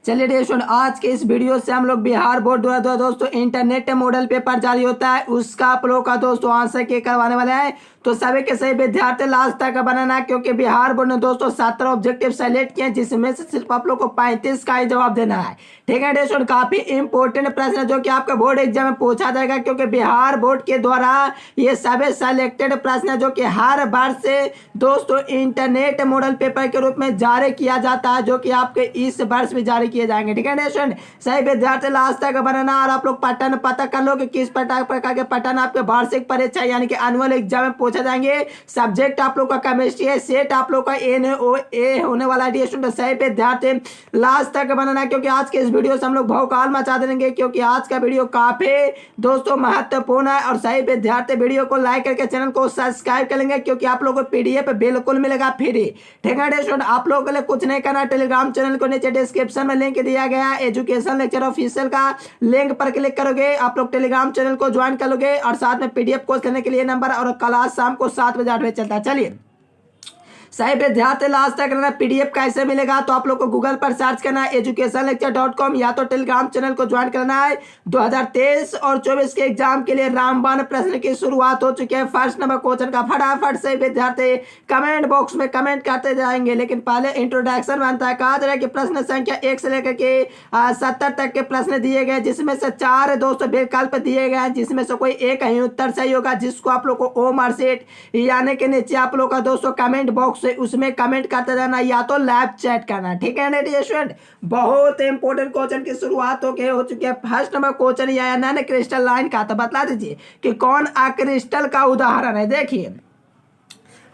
चलिए डियर, आज के इस वीडियो से हम लोग बिहार बोर्ड द्वारा दोस्तों इंटरनेट मॉडल पेपर जारी होता है उसका आप लोग का दोस्तों आंसर के करवाने वाले हैं। तो सभी के सभी विद्यार्थी लास्ट तक बनाना, क्योंकि बिहार बोर्ड ने दोस्तों 17 ऑब्जेक्टिव सेलेक्ट किए जिसमें से सिर्फ आप लोग को 35 का ही जवाब देना है। ठीक है डियर, काफी इंपॉर्टेंट प्रश्न है जो कि आपका बोर्ड एग्जाम में पूछा जाएगा, क्योंकि बिहार बोर्ड के द्वारा ये सभी सेलेक्टेड प्रश्न है जो कि हर बार से दोस्तों इंटरनेट मॉडल पेपर के रूप में जारी किया जाता है, जो कि आपके इस वर्ष में जारी किए जाएंगे। ठीक है डियर, सही विद्यार्थी लास्ट तक बनाना और आप लोग पैटर्न पता कर लो कि किस प्रकार के पैटर्न आपके वार्षिक परीक्षा यानी कि एनुअल एग्जाम में पूछा जाएंगे। सब्जेक्ट आप लोग का केमिस्ट्री है, सेट आप लोग का NOA होने वाला है। डियर सही विद्यार्थी लास्ट तक बनाना, क्योंकि आज के इस वीडियो से हम लोग भौकाल मचा देंगे, क्योंकि आज का वीडियो काफी दोस्तों महत्वपूर्ण है। और सही विद्यार्थी वीडियो को लाइक करके चैनल को सब्सक्राइब कर लेंगे, क्योंकि आप लोगों को PDF बिल्कुल मिलेगा फ्री। ठीक है डियर, आप लोगों के लिए कुछ नहीं करना, टेलीग्राम चैनल को नीचे डिस्क्रिप्शन में लिंक दिया गया है, एजुकेशन लेक्चर ऑफिशियल का लिंक पर क्लिक करोगे, आप लोग टेलीग्राम चैनल को ज्वाइन कर लोगे और साथ में PDF कोर्स करने के लिए नंबर और क्लास शाम को 7 बजे 8 बजे चलता है। चलिए सही विद्यार्थी लास्ट तक रहना। PDF कैसे मिलेगा, तो आप लोग को गूगल पर सर्च करना है educationlecture.com, या तो टेलीग्राम चैनल को ज्वाइन करना है। 2023 और 24 के एग्जाम के लिए रामबाण प्रश्न की शुरुआत हो चुकी है। फर्स्ट नंबर क्वेश्चन का फटाफट से विद्यार्थी कमेंट बॉक्स में कमेंट करते जाएंगे, लेकिन पहले इंट्रोडक्शन बनता है। कहा जा रहा है कि प्रश्न संख्या 1 से लेकर के 70 तक के प्रश्न दिए गए, जिसमें से 4 दोस्तों विकल्प दिए गए हैं, जिसमें से कोई एक ही उत्तर सही होगा, जिसको आप लोग को ओ मार्कशीट यानी कि नीचे आप लोग का दोस्तों कमेंट बॉक्स से उसमें कमेंट करते जाना या तो लाइव चैट करना। ठीक है ना डियर स्टूडेंट, बहुत इंपॉर्टेंट क्वेश्चन की शुरुआत हो चुकी है। फर्स्ट नंबर क्वेश्चन यह है नॉन क्रिस्टल लाइन का, तो बता दीजिए कि कौन अक्रिस्टल का उदाहरण है। देखिए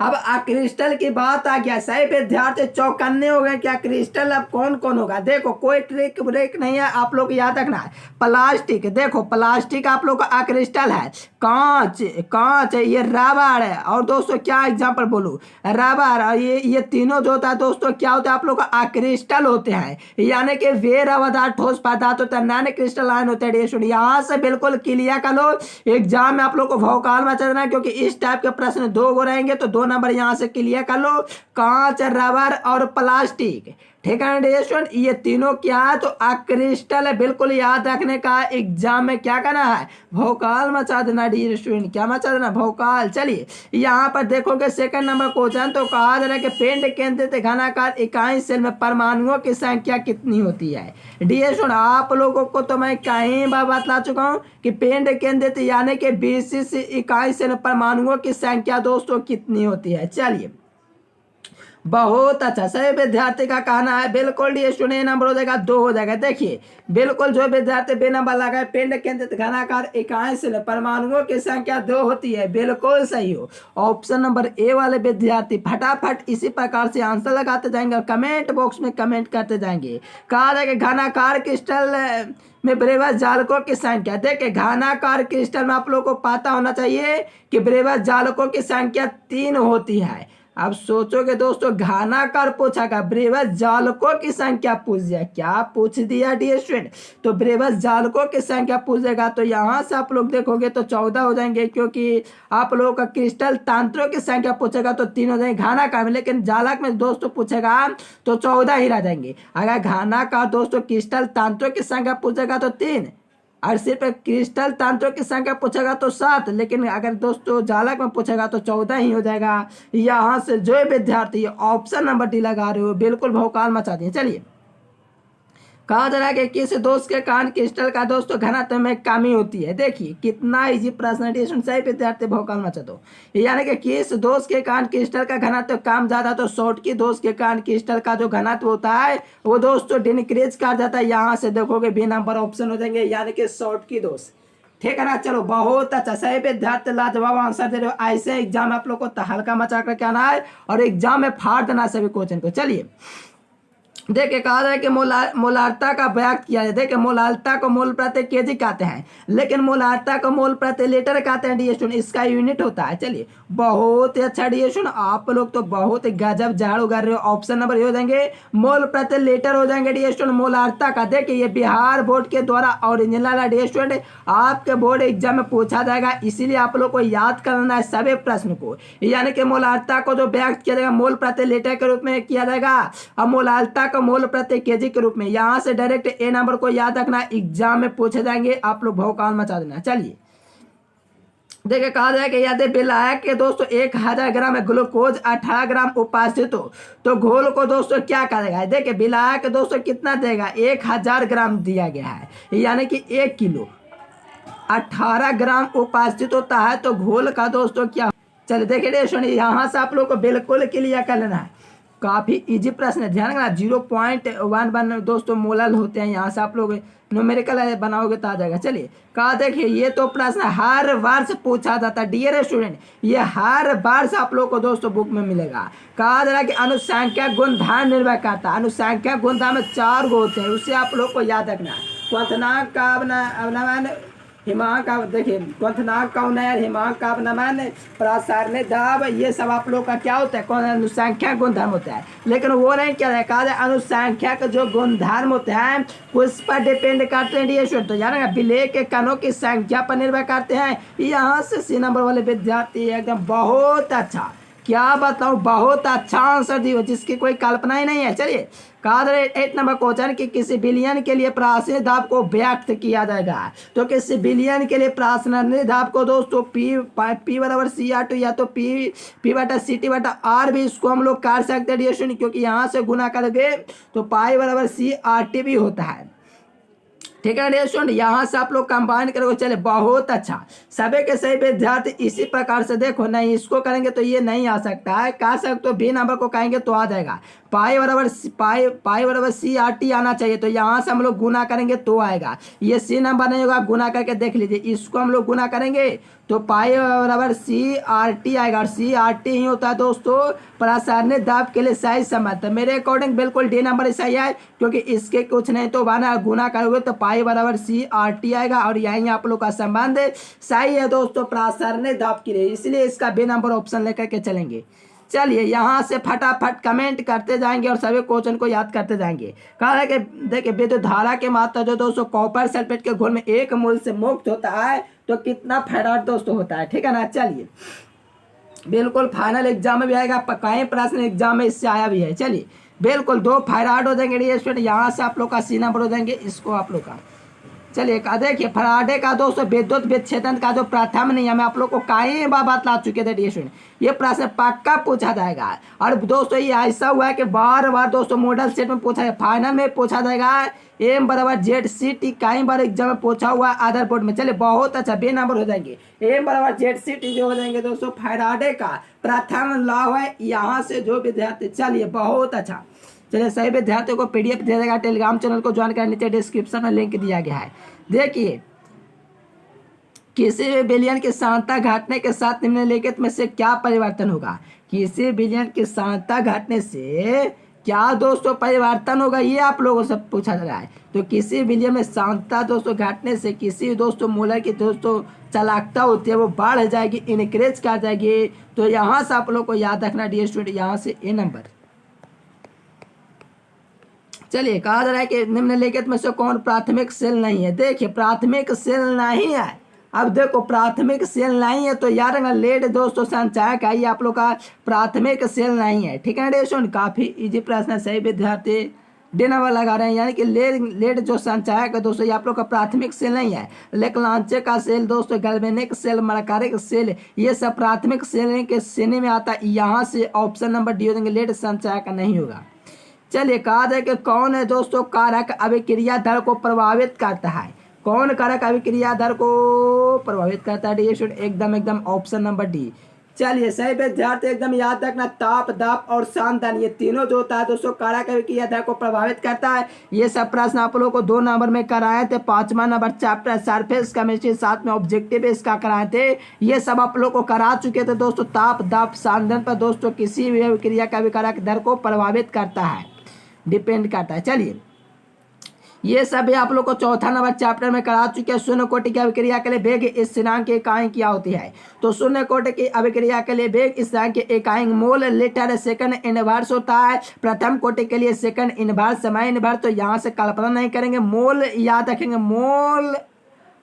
अब क्रिस्टल की बात आ गया, सही विद्यार्थी चौकन्ने हो गए, क्या क्रिस्टल अब कौन कौन होगा। देखो कोई ट्रिक ब्रेक नहीं है, आप लोग याद रखना है। प्लास्टिक, देखो प्लास्टिक आप लोग का क्रिस्टल है। कांच ये रबर है, और दोस्तों क्या एग्जांपल बोलूं, रबर और ये तीनों जो होता है दोस्तों क्या होता है आप लोग का क्रिस्टल होते हैं, यानी कि वेर अवधार ठोस पदार्थ होता है, नॉन क्रिस्टल लाइन होते हैं। यहाँ से बिल्कुल क्लियर कर लो, एग्जाम में आप लोग को भौकाल मचा देना, क्योंकि इस टाइप के प्रश्न 2 गो रहेंगे, तो 2 नंबर यहां से क्लियर कर लो। कांच, रबर और प्लास्टिक। ठीक है डियर स्टूडेंट, ये तीनों क्या है, तो क्रिस्टल है। बिल्कुल याद रखने का, एग्जाम में क्या करना है, भौकाल मचा देना डियर स्टूडेंट, क्या मचा देना, भौकाल। चलिए यहाँ पर देखोगे सेकंड नंबर क्वेश्चन, तो कहा जा रहा है कि पिंड केंद्रित घनाकार इकाई सेल में परमाणुओं की संख्या कितनी होती है। डियर स्टूडेंट आप लोगों को तो मैं कई बार बतला चुका हूँ कि पिंड केंद्रित यानी कि 20 इकाई सेल में परमाणुओं की संख्या दोस्तों कितनी होती है। चलिए बहुत अच्छा, सही विद्यार्थी का कहना है बिल्कुल डियर स्टूडेंट नंबर हो जाएगा 2 हो जाएगा। देखिए बिल्कुल जो विद्यार्थी बे नंबर लगाए, पिंड केंद्रित घनाकार इकाई से परमाणुओं की संख्या 2 होती है, बिल्कुल सही हो। ऑप्शन नंबर ए वाले विद्यार्थी फटाफट इसी प्रकार से आंसर लगाते जाएंगे और कमेंट बॉक्स में कमेंट करते जाएंगे। कहा जाए कि घनाकार क्रिस्टल में ब्रेवस जालकों की संख्या, देखिए घनाकार क्रिस्टल में आप लोग को पता होना चाहिए कि ब्रेवस जालकों की संख्या 3 होती है। अब सोचोगे दोस्तों घनाकार पूछा का, ब्रेवस जालकों की संख्या पूछ दिया, क्या पूछ दिया डियर स्टूडेंट, तो ब्रेवस जालकों की संख्या पूछेगा, तो यहाँ से आप लोग देखोगे तो 14 हो जाएंगे, क्योंकि आप लोगों का क्रिस्टल तंत्रों की संख्या पूछेगा तो 3 हो जाएंगे घनाकार में, लेकिन जालक में दोस्तों पूछेगा तो 14 ही रह जाएंगे। अगर घनाकार दोस्तों क्रिस्टल तंत्रों की संख्या पूछेगा तो 3, और सिर्फ क्रिस्टल तंत्रों की संख्या पूछेगा तो 7, लेकिन अगर दोस्तों जालक में पूछेगा तो 14 ही हो जाएगा। यहाँ से जो विद्यार्थी ऑप्शन नंबर डी लगा रहे हो बिल्कुल भौकाल मचा दिए। चलिए कहा जा रहा है कि किस दोष के कारण क्रिस्टल का दोस्तों घनत्व में कमी होती है। देखिए कितना इजी प्रश्न है, सही विद्यार्थी भौकाल मचा दो, यानी कि किस दोष के कारण क्रिस्टल का घनत्व कम ज्यादा, तो शॉर्टकी दोष के कारण क्रिस्टल का जो घनत्व होता है वो दोस्तों डिक्रीज कर जाता है। यहाँ से देखोगे बी नंबर ऑप्शन हो जाएंगे, यानी कि शॉर्टकी दोष। ठीक है ना, चलो बहुत अच्छा, सही विद्यार्थी लाजवाब आंसर दे रहे हो। ऐसे एग्जाम आप लोग को तहलका मचा कर क्या आना है और एग्जाम में फाड़ देना सभी क्वेश्चन को। चलिए देखिए कहा जाए कि मोलारता का व्यक्त किया जाए। देखिए मोलारता को मोल प्रति केजी कहते हैं, लेकिन मोलारता को मोल प्रति लीटर कहते हैं डियर स्टूडेंट, इसका यूनिट होता है। चलिए बहुत ही अच्छा डियर स्टूडेंट, आप लोग तो बहुत गजब झाड़ू कर रहे हो। ऑप्शन नंबर ये हो जाएंगे मोल प्रति लीटर हो जाएंगे डियर स्टूडेंट मोलारता का। देखिए ये बिहार बोर्ड के द्वारा ओरिजिनल है डियर स्टूडेंट, आपके बोर्ड एग्जाम में पूछा जाएगा, इसीलिए आप लोग को याद करना है सभी प्रश्न को। यानी कि मोलारता को जो व्यक्त किया जाएगा मोल प्रति लीटर के रूप में किया जाएगा, और मोलारता का मोल प्रति केजी के रूप में। यहाँ से डायरेक्ट ए नंबर को याद रखना, एग्जाम में पूछे जाएंगे, आप लोग भौकाल मचा देना। चलिए देखिए कहा जाए कि यदि विलायक के दोस्तों 1000 ग्राम ग्लूकोज 18 ग्राम उपस्थित हो तो घोल को दोस्तों क्या करेगा। देखिए विलायक दोस्तों कितना देगा, 1000 ग्राम दिया गया है, यानी कि 1 किलो 18 ग्राम उपस्थित होता है तो घोल का दोस्तों क्या। चलिए देखिए सुनिए, यहाँ से आप लोग को बिल्कुल क्लियर कर लेना है, काफी इजी प्रश्न है, ध्यान रखना। 0.11 दोस्तों मोलल होते हैं, यहाँ से आप लोग न्यूमेरिकल बनाओगे तो आ जाएगा। चलिए कहा देखिए ये तो प्रश्न हर वर्ष पूछा जाता है डियर स्टूडेंट, ये हर वर्ष आप लोग को दोस्तों बुक में मिलेगा। कहा जा रहा है कि अनुसंख्या गुणधर्म निर्भर करता है, अनुसंख्या गुणधर्म में 4 गो होते हैं, उससे आप लोग को याद रखना है। क्वथनांक का अवनमन, हिमांक का देखिए क्वथनांक का उन्नयन, हिमांक का अवनमन, प्रसारण दाब, ये सब आप लोग का क्या होता है, कौन अनुसंख्या गुणधर्म होता है। लेकिन वो नहीं क्या है, कहा जाए अनुसंख्या का जो गुणधर्म होते हैं उस पर डिपेंड करते हैं डियर स्टूडेंट। तो जानेगा विलेय के कणों की संख्या पर निर्भर करते हैं। यहाँ से सी नंबर वाले विद्यार्थी एकदम बहुत अच्छा, क्या बताऊं, बहुत अच्छा आंसर दियो जिसकी कोई कल्पना ही नहीं है। चलिए कहा 8 नंबर क्वेश्चन कि किसी बिलियन के लिए प्राचीन दाब को व्यक्त किया जाएगा। तो किसी बिलियन के लिए प्राचीन दाब को दोस्तों पी बराबर CR2 या तो पी बटा CT बटा R भी इसको हम लोग कर सकते हैं डियर, क्योंकि यहाँ से गुना करोगे तो पाई बराबर CRT भी होता है। ठीक है डियर स्टूडेंट, यहाँ से आप लोग कंबाइन करोगे। चले बहुत अच्छा, सभी के सही विद्यार्थी इसी प्रकार से देखो, नहीं इसको करेंगे तो ये नहीं आ सकता है, कह सकते हो बी नंबर को कहेंगे तो आ जाएगा। पाई बराबर CRT आना चाहिए, तो यहाँ से हम लोग गुना करेंगे तो आएगा। ये सी नंबर नहीं होगा, गुना करके देख लीजिए, इसको हम लोग गुना करेंगे तो पाई बराबर CRT आएगा, और CRT ही होता है दोस्तों प्रसारण दाब के लिए सही संबंध। तो मेरे अकॉर्डिंग बिल्कुल डी नंबर सही है, क्योंकि इसके कुछ नहीं तो बना गुना करोगे तो पाई बराबर CRT आएगा, और यहीं आप लोग का संबंध सही है दोस्तों प्रसारण दाब के लिए, इसलिए इसका बी नंबर ऑप्शन लेकर के चलेंगे। चलिए यहाँ से फटाफट कमेंट करते जाएंगे और सभी क्वेश्चन को याद करते जाएंगे। कहा है कि देखिए विद्युत धारा की मात्रा जो दोस्तों कॉपर सल्फेट के घोल में 1 मोल से मुक्त होता है तो कितना फैराड दोस्तों होता है, ठीक है ना। चलिए बिल्कुल फाइनल एग्जाम में भी आएगा, कई प्रश्न एग्जाम में इससे आया भी है। चलिए बिल्कुल 2 फैराड हो जाएंगे स्टूडेंट, यहाँ से आप लोग का सी नंबर हो जाएंगे, इसको आप लोग का। चलिए देखिए फराडे का दोस्तों विद्युत विच्छेदन का जो प्रथम नियम है आप लोग को कई बार बतला चुके थे डियर स्टूडेंट, ये प्रश्न पक्का पूछा जाएगा। और दोस्तों ये ऐसा हुआ है कि बार बार दोस्तों मॉडल सेट में पूछा है, फाइनल में पूछा जाएगा, M बराबर ZCT कई बार एग्जाम में पूछा हुआ है अदर बोर्ड में। चलिए बहुत अच्छा, बी नंबर हो जाएंगे। M बराबर ZCT जो हो जाएंगे दोस्तों फैराडे का प्रथम लॉ है, यहाँ से जो विद्यार्थी। चलिए बहुत अच्छा, चलिए सही विद्यार्थियों को PDF दे देगा, टेलीग्राम चैनल को ज्वाइन कर, नीचे डिस्क्रिप्शन में लिंक दिया गया है। देखिए किसी भी विलयन की सांद्रता घटने के साथ निम्नलिखित में से क्या परिवर्तन होगा। किसी विलयन की सांद्रता घटने से क्या दोस्तों परिवर्तन होगा, ये आप लोगों से पूछा जा रहा है। तो किसी विलयन में सांद्रता दोस्तों घटने से किसी दोस्तों मोलर की दोस्तों चालकता होती है वो बढ़ जाएगी, इनक्रीज कर जाएगी। तो यहाँ से आप लोग को याद रखना डियर स्टूडेंट, यहाँ से ए नंबर। चलिए कहा जा रहा है कि निम्नलिखित में से कौन प्राथमिक सेल नहीं है। देखिए प्राथमिक सेल नहीं है, अब देखो प्राथमिक सेल नहीं है तो यार लेड दोस्तों संचायक है, ये आप लोग का प्राथमिक सेल नहीं है, ठीक है दोस्तों। काफी इजी प्रश्न है, सही विद्यार्थी डी नंबर लगा रहे हैं, यानी कि लेड जो संचायक है दोस्तों ये आप लोग का प्राथमिक सेल नहीं है। लेक्लांचे का सेल दोस्तों, गैल्वेनिक सेल, मरकारिक सेल, ये सब प्राथमिक सेल के श्रेणी में आता है। यहाँ से ऑप्शन नंबर डी हो देंगे, लेड संचायक नहीं होगा। चलिए कहा जाए कि कौन है दोस्तों कारक अभिक्रिया दर को प्रभावित करता है। कौन कारक अभिक्रिया दर को प्रभावित करता है डी स्टूडेंट, एकदम ऑप्शन नंबर डी। चलिए सही विद्यार्थी एकदम याद रखना, ताप दाब और सांदन ये तीनों जो होता है दोस्तों कारक अभिक्रिया दर को प्रभावित करता है। ये सब प्रश्न आप लोगों को 2 नंबर में कराए थे, 5वां नंबर चैप्टर सरफेस केमिस्ट्री, साथ में ऑब्जेक्टिव इसका कराए थे, ये सब आप लोग को करा चुके थे दोस्तों। ताप दाब सांदन पर दोस्तों किसी भी अभिक्रिया का भी कारक दर को प्रभावित करता है, डिपेंड करता है। चलिए ये सब आप लोग को 4था नंबर चैप्टर में करा चुके हैं। शून्य कोटि की अभिक्रिया के लिए वेग इस स्थिरांक की इकाई क्या होती है। तो शून्य कोटि की अभिक्रिया के लिए वेग इस स्थिरांक की इकाई मोल लीटर सेकंड इनवर्स होता है। प्रथम कोटि के लिए सेकंड इनवर्स, समय इनवर्स, तो यहाँ से कल्पना नहीं करेंगे, मोल याद रखेंगे, मोल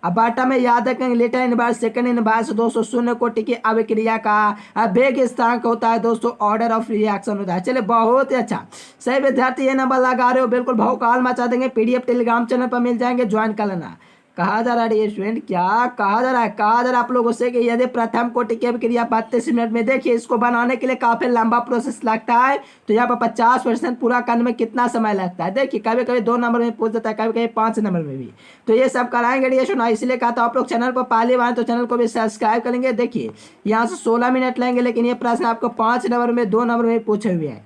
अब बाटा में याद रखेंगे लीटर इनवर्स सेकंड इनवर्स दोस्तों शून्य कोटि की अभिक्रिया का वेग स्थानांक होता है दोस्तों, ऑर्डर ऑफ रिएक्शन होता है। चलिए बहुत ही अच्छा, सही विद्यार्थी ये नंबर लगा रहे हो, बिल्कुल भौकाल मचा देंगे। पीडीएफ टेलीग्राम चैनल पर मिल जाएंगे, ज्वाइन कर लेना। कहा जा रहा है स्टूडेंट, क्या कहा जा रहा है, कहा जा रहा है आप लोगों से कि यदि प्रथम कोटि की अभिक्रिया 32 मिनट में, देखिए इसको बनाने के लिए काफी लंबा प्रोसेस लगता है, तो यहाँ पर 50% पूरा करने में कितना समय लगता है। देखिए कभी कभी 2 नंबर में पूछ देता है, कभी कभी 5 नंबर में भी, तो ये सब कराएंगे एडिशन। इसलिए कहा था आप लोग चैनल पर पहली बार तो चैनल को भी सब्सक्राइब करेंगे। देखिए यहाँ से 16 मिनट लेंगे, लेकिन ये प्रश्न आपको 5 नंबर में 2 नंबर में पूछे हुए हैं।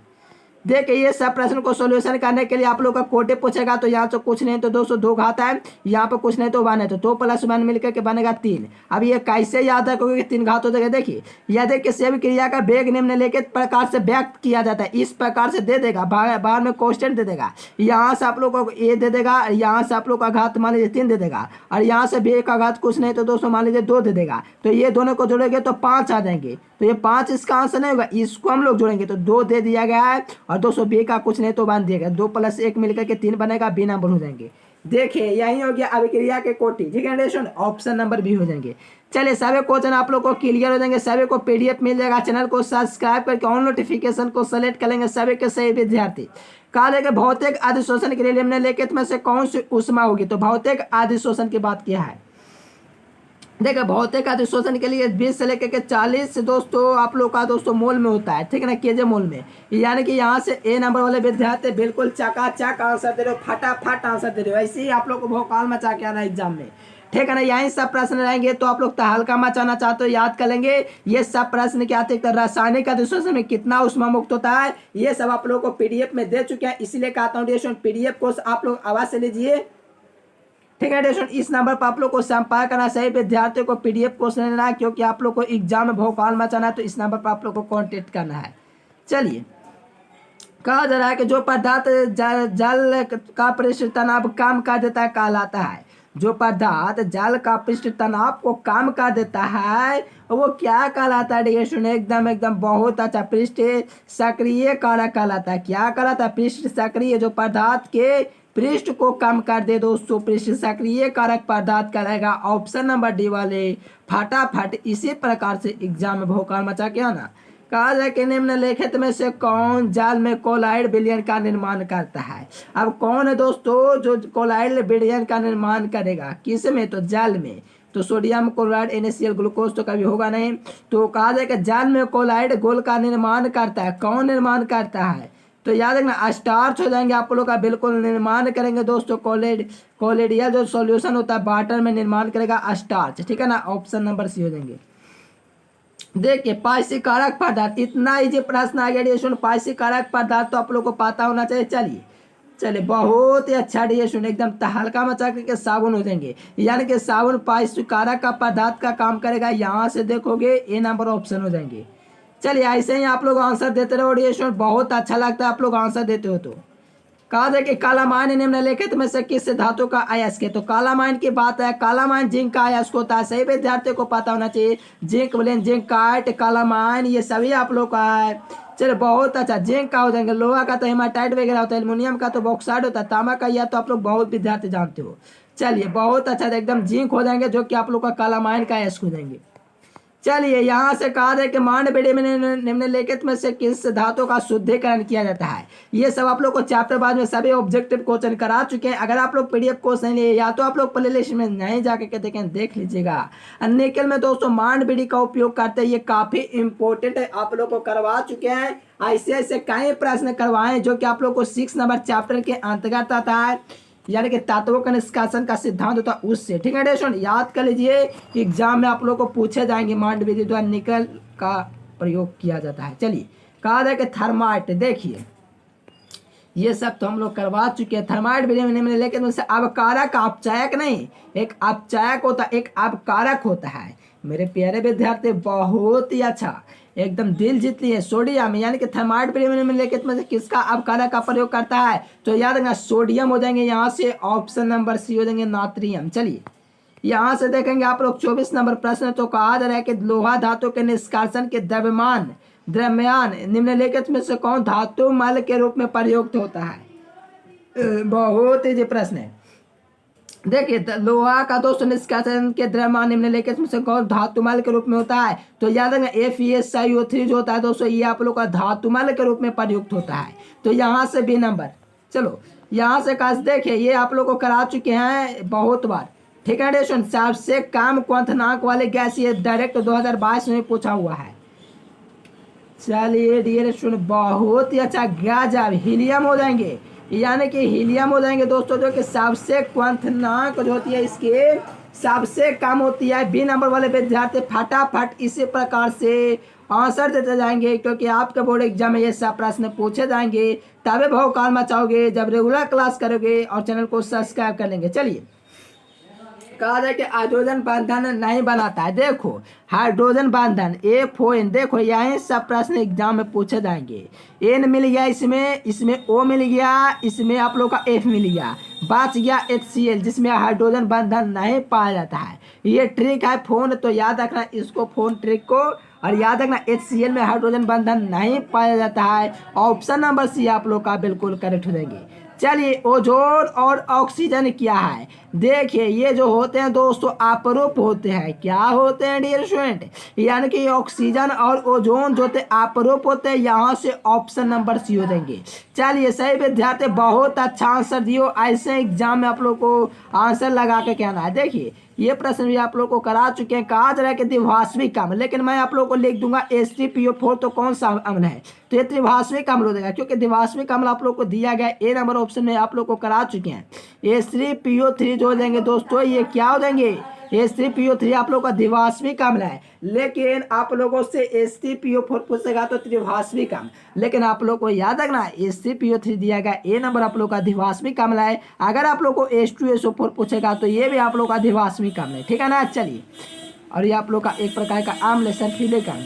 देखिए ये सब प्रश्न को सॉल्यूशन करने के लिए आप लोग का कोटे पूछेगा, तो यहाँ से कुछ नहीं तो दोस्तों 2 घात है, यहाँ पर कुछ नहीं तो 1 है, तो 2 + 1 मिलकर के बनेगा 3। अब ये कैसे याद रखोगे कि 3 घात हो जाएगा। देखिए यदि किसी भी क्रिया का वेग निम्नलिखित प्रकार से व्यक्त किया जाता है, इस प्रकार से दे देगा, बाहर में कॉन्स्टेंट दे देगा, यहाँ से आप लोग को ए दे देगा, यहाँ से आप लोग का घात मान लीजिए 3 दे देगा, और यहाँ से बी का घात कुछ नहीं तो दोस्तों मान लीजिए 2 दे देगा, तो ये दोनों को जोड़ेंगे तो 5 आ जाएंगे। तो ये 5 इसका आंसर नहीं होगा, इसको हम लोग जोड़ेंगे तो 2 दे दिया गया है, और दोस्तों बी का कुछ नहीं तो बांध दिया गया, 2 + 1 मिलकर के 3 बनेगा, बी नंबर हो जाएंगे। देखिए यही हो गया अभिक्रिया के कोटि, ठीक है स्टूडेंट, ऑप्शन नंबर बी हो जाएंगे। चलिए सभी क्वेश्चन आप लोग को क्लियर हो जाएंगे, सभी को पीडीएफ मिल जाएगा। चैनल को सब्सक्राइब करके ऑन नोटिफिकेशन को सेलेक्ट करेंगे सभी के सही विद्यार्थी। कहा जाएगा भौतिक अधिशोषण के लिए निम्नलिखित में से कौन सी ऊष्मा होगी, तो भौतिक अधिशोषण की बात किया है। देखो भौतिक अधिशोषण के लिए 20 से लेकर के 40 दोस्तों आप लोग का दोस्तों मोल में होता है, ठीक है ना, केजे मोल में। यानी कि यहाँ से ए नंबर वाले विद्यार्थी बिल्कुल चकाचक आंसर दे रहे हो, फटाफट आंसर दे रहे हो। ऐसे ही आप लोग को भौकाल मचा के आना एग्जाम में, ठीक है ना। यही सब प्रश्न रहेंगे, तो आप लोग तहलका मचाना चाहते हो याद कर लेंगे। ये सब प्रश्न क्या थे, रासायनिक अधिशोषण में कितना ऊष्मा मुक्त होता है, ये सब आप लोग को पीडीएफ में दे चुके हैं। इसीलिए कहता हूँ पीडीएफ कोर्स आप लोग आवाज से लीजिए, ठीक है स्टूडेंट। इस नंबर पर आप लोग को संपर्क करना, सही विद्यार्थियों को पीडीएफ कोर्स लेना है, क्योंकि आप लोग को एग्जाम में भौकाल मचाना है, तो इस नंबर पर आप लोग को कांटेक्ट करना है। चलिए कहा जा रहा है कि जो पदार्थ जल का पृष्ठ तनाव कम कर देता है कहलाता है, जो पदार्थ जल का पृष्ठ तनाव को कम कर देता है वो क्या कहलाता है स्टूडेंट, एकदम बहुत अच्छा, पृष्ठ सक्रिय कारक कहलाता है। क्या कहलाता है, पृष्ठ सक्रिय, जो पदार्थ के पृष्ठ को कम कर दे दोस्तों, पृष्ठ सक्रिय कारक पदार्थ कहलाएगा। ऑप्शन नंबर डी वाले फटाफट इसी प्रकार से एग्जाम में भौकाल मचा के आना। कहा जाए कि निम्नलिखित में से कौन जल में कोलाइड विलयन का निर्माण करता है। अब कौन है दोस्तों जो कोलाइड विलयन का निर्माण करेगा, किस में, तो जल में। तो सोडियम क्लोराइड NaCl ग्लूकोज तो कभी होगा नहीं। तो कहा जाए कि जल में कोलाइड घोल का निर्माण करता है, कौन निर्माण करता है, तो याद रखना स्टार्च हो जाएंगे आप लोग का, बिल्कुल निर्माण करेंगे दोस्तों। कोलेडियल जो सॉल्यूशन होता है वाटर में निर्माण करेगा स्टार्च, ठीक है ना। ऑप्शन नंबर सी हो जाएंगे। देखिए पाइसीकारक पदार्थ, इतना इजी प्रश्न आ गया डिएशन, पाइसीकारक पदार्थ तो आप लोग को पता होना चाहिए। चलिए बहुत ही अच्छा डिएशन, एकदम तहलका मचा करके साबुन हो जाएंगे। यानी कि साबुन पाइसीकारक का पदार्थ का काम करेगा। यहाँ से देखोगे ए नंबर ऑप्शन हो जाएंगे। चलिए ऐसे ही आप लोग आंसर देते रहो डिएशन, बहुत अच्छा लगता है आप लोग आंसर देते हो। तो कहा जाए कि कालामाइन निम्नलिखित में से किस धातु का अयस्क है, तो कालामाइन की बात है, कालामाइन जिंक का अयस्क होता है, सही विद्यार्थियों को पता होना चाहिए। जिंक बोले जिंकाइट, कालामाइन ये सभी आप लोग का है। चलिए बहुत अच्छा, जिंक का हो जाएंगे, लोहा का तो हेमाटाइट वगैरह होता है, एल्युमिनियम का तो बॉक्साइड होता है, तांबा का यह तो आप लोग बहुत विद्यार्थी जानते हो। चलिए बहुत अच्छा, एकदम जिंक हो जाएंगे, जो कि आप लोग का कालामाइन का अयस्क हो जाएंगे। चलिए यहाँ से कहा जाए कि मांडबेड़ी में निम्नलिखित में से किस धातु का शुद्धिकरण किया जाता है। ये सब आप लोग को चैप्टर बाद में सभी ऑब्जेक्टिव क्वेश्चन करा चुके हैं। अगर आप लोग पीडीएफ कोर्स नहीं लिए या तो आप लोग प्लेलिस्ट में नहीं जाकर के देखें, देख लीजिएगा। निकल में दोस्तों मांडबेड़ी का उपयोग करते हैं, ये काफी इंपॉर्टेंट है, आप लोग को करवा चुके हैं। ऐसे कई प्रश्न करवाए जो कि आप लोग को 6 नंबर चैप्टर के अंतर्गत आता है, यानी कि तत्वों का निष्कासन का सिद्धांत होता है उससे, ठीक है स्टूडेंट। याद कर लीजिए, एग्जाम में आप लोग को पूछे जाएंगे मांडबेड़ी द्वारा निकल का प्रयोग किया जाता है। चलिए कहा जाए कि थर्माइट, देखिए ये सब तो हम लोग करवा चुके हैं। थर्माइट वीडियो में लेकिन उससे अवकारक, अपचायक नहीं, एक अपचायक होता है, एक अवकारक होता है। मेरे प्यारे विद्यार्थी बहुत ही अच्छा, एकदम दिल जीत लिए। सोडियम यानी कि थर्माइट में लेके तो किसका अवकारक का प्रयोग करता है, तो याद रखना सोडियम हो जाएंगे। यहाँ से ऑप्शन नंबर सी हो जाएंगे नाट्रियम। चलिए यहाँ से देखेंगे आप लोग 24 नंबर प्रश्न, तो कहा जा रहा है कि लोहा धातु के निष्कासन के द्रव्यमान निम्नलिखित में से कौन धातु मल के रूप में प्रयुक्त होता है। बहुत ही प्रश्न है। देखिए लोहा का दोस्तों निष्कासन के द्रव्यमान निम्नलिखित इसमें से कौन धातुमल के रूप में होता है? तो याद रखना FeSiO3 जो होता है दोस्तों ये आप लोग का धातुमल के रूप में प्रयुक्त होता है। तो यहाँ से बी नंबर। चलो यहाँ से काश देखिए ये आप लोग को करा चुके हैं बहुत बार, ठीक है डेशन। सबसे कम क्वथनांक वाले गैस ये डायरेक्ट 2022 में पूछा हुआ है। चलिए डियर स्टूडेंट बहुत ही अच्छा, गजब हीलियम हो जाएंगे, यानी कि हीलियम हो जाएंगे दोस्तों, जो कि सबसे क्वथनांक जो होती है इसके सबसे कम होती है। बी नंबर वाले विद्यार्थी फटाफट इसी प्रकार से आंसर देते जाएंगे, क्योंकि आपके बोर्ड एग्जाम में ये सब प्रश्न पूछे जाएंगे। तभी भौकाल मचाओगे जब रेगुलर क्लास करोगे और चैनल को सब्सक्राइब कर लेंगे। चलिए कहा जाए कि हाइड्रोजन बंधन नहीं बनाता है। देखो हाइड्रोजन बंधन FON, देखो यही सब प्रश्न एग्जाम में पूछे जाएंगे। N मिल गया इसमें O मिल गया, इसमें आप लोग का F मिल गया, बच गया HCl जिसमें हाइड्रोजन बंधन नहीं पाया जाता है। ये ट्रिक है फोन, तो याद रखना इसको, फोन ट्रिक को, और याद रखना HCl में हाइड्रोजन बंधन नहीं पाया जाता है। ऑप्शन नंबर सी आप लोग का बिल्कुल करेक्ट हो जाएंगे। चलिए ओजोन और ऑक्सीजन क्या है? देखिए ये जो होते हैं दोस्तों अपरूप होते हैं। क्या होते हैं डियर स्टूडेंट? यानी कि ऑक्सीजन और ओजोन जो होते अपरूप होते हैं। यहाँ से ऑप्शन नंबर सी हो जाएंगे। चलिए सही विद्यार्थी बहुत अच्छा आंसर दियो। ऐसे एग्जाम में आप लोग को आंसर लगा के कहना है। देखिए ये प्रश्न भी आप लोग को करा चुके हैं। कहा जा रहा है कि द्विभाषिक अम्ल, लेकिन मैं आप लोग को लिख दूंगा H3PO4, तो कौन सा अम्ल है? तो ये त्रिभाषिक अम्ल हो जाएगा, क्योंकि द्विभाषिक अम्ल आप लोग को दिया गया ए नंबर ऑप्शन में आप लोग को करा चुके हैं। H3PO3 जो हो जाएंगे दोस्तों ये क्या हो जाएंगे? H3PO3 आप लोग का द्विभाषिक अम्ल है, लेकिन आप लोगों से H3PO4 पूछेगा तो त्रिभाषिक अम्ल। लेकिन आप लोग को याद रखना H3PO3 दिया गया ए नंबर आप लोग का द्विभाषिक अम्ल है। अगर आप लोग को H2SO4 पूछेगा तो ये भी आप लोग का द्विभाषिक अम्ल है, ठीक है ना। चलिए और ये आप लोग का एक प्रकार का अम्ल सल्फ्यूरिक अम्ल।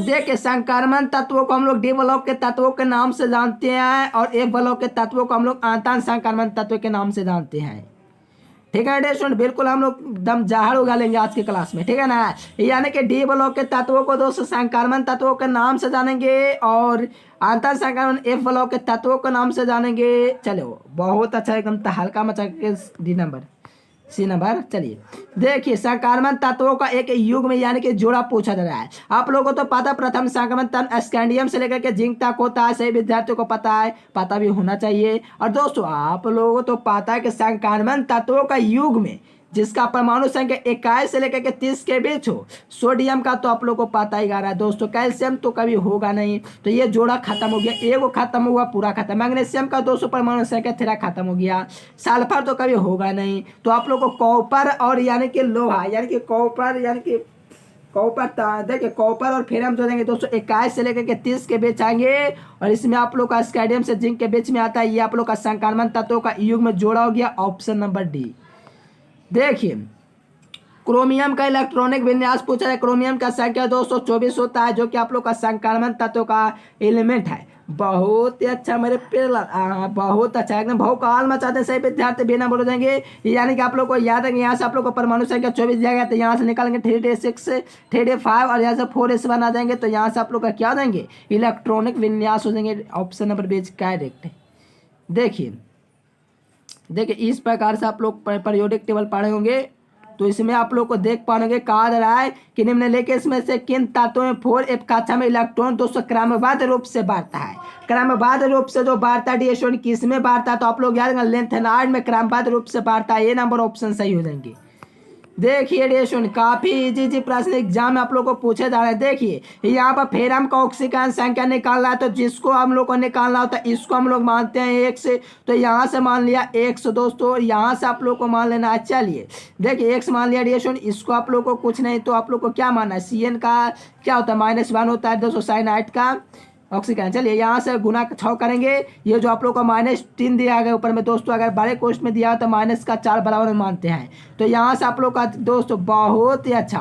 देखिए संक्रमण तत्वों को हम लोग डी ब्लॉक के तत्वों के नाम से जानते हैं, और ए ब्लॉक के तत्वों को हम लोग आंतन संक्रमण तत्व के नाम से जानते हैं, ठीक है स्टूडेंट। बिल्कुल हम लोग दम जहर उगा लेंगे आज की क्लास में, ठीक है ना। यानी कि डी ब्लॉक के तत्वों को दोस्तों संक्रमण तत्वों के नाम से जानेंगे, और आंतर संक्रमण F ब्लॉक के तत्वों के नाम से जानेंगे। चलो बहुत अच्छा, एकदम हल्का मचा के डी नंबर सी नंबर। चलिए देखिए संक्रमण तत्वों का एक युग में यानी कि जोड़ा पूछा जा रहा है। आप लोगों को तो पता प्रथम संक्रमण तत्व स्कैंडियम से लेकर के जिंक तक होता है। सही विद्यार्थियों को पता है, पता भी होना चाहिए। और दोस्तों आप लोगों को तो पता है कि संक्रमण तत्वों का युग में जिसका परमाणु संख्या 21 से लेकर के 30 के बीच हो। सोडियम का तो आप लोग को पता ही गा रहा है दोस्तों, कैल्शियम तो कभी होगा नहीं, तो ये जोड़ा खत्म हो गया, एगो खत्म हुआ पूरा खत्म। मैग्नीशियम का 200 परमाणु संख्या तेरा खत्म हो गया। सल्फर तो कभी होगा नहीं, तो आप लोग को कॉपर और यानी कि लोहा, यानी कि कॉपर यानी कि कॉपर, देखिए कॉपर और फेरम जो देंगे दोस्तों 21 से लेकर के 30 के बीच आएंगे। और इसमें आप लोग का स्कैंडियम से जिंक के बीच में आता है। ये आप लोग का संक्रमण तत्वों का युग में जोड़ा हो गया, ऑप्शन नंबर डी। देखिए क्रोमियम का इलेक्ट्रॉनिक विन्यास पूछा है। क्रोमियम का संख्या 224 होता है, जो कि आप लोग का संक्रमण तत्व का एलिमेंट है। बहुत ही अच्छा मेरे बहुत अच्छा, एकदम भौकाल मचाते हैं। सही विद्यार्थी बिना बोल देंगे। यानी कि आप लोग को याद है यहाँ से आप लोग को परमाणु संख्या 24 दिया गया, तो यहाँ से निकालेंगे 3D6 3D5 और यहाँ से 4S बना देंगे, तो यहाँ से आप लोग का क्या देंगे? इलेक्ट्रॉनिक विन्यास हो जाएंगे। Option number B correct. देखिए इस प्रकार से आप लोग पीरियोडिक टेबल पढ़े होंगे, तो इसमें आप लोग को देख पाएंगे। कहा जा रहा है कि निम्नलिखित इसमें से किन तत्वों में 4F कक्षा में इलेक्ट्रॉन दोस्तों क्रमबद्ध रूप से बांटता है। क्रमबद्ध रूप से जो बांटता है डीएसओन किस में बांटता है? तो आप लोग याद लेंथेनाइड में क्रमबद्ध रूप से बांटता है। ये नंबर ऑप्शन सही हो जाएंगे। देखिए डेशन काफी इजी प्रश्न एग्जाम में आप लोग को पूछे जा रहे हैं। देखिए यहाँ पर फेरम का ऑक्सीकरण संख्या निकालना है, तो जिसको हम लोग को निकालना होता है इसको हम लोग मानते हैं 1 से, तो यहाँ से मान लिया 100 दोस्तों, यहाँ से आप लोग को मान लेना है। चलिए देखिए 1 मान लिया डेशन, इसको आप लोग को कुछ नहीं, तो आप लोग को क्या मानना है? CN का क्या होता है? -1 होता है दोस्तों साइनाइड का ऑक्सीकरण। चलिए यहाँ से गुना 6 करेंगे। ये जो आप लोग का -3 दिया गया ऊपर में दोस्तों, अगर बड़े कोष्ठ में दिया हो तो -4 बराबर मानते हैं। तो यहाँ से आप लोग का दोस्तों बहुत ही अच्छा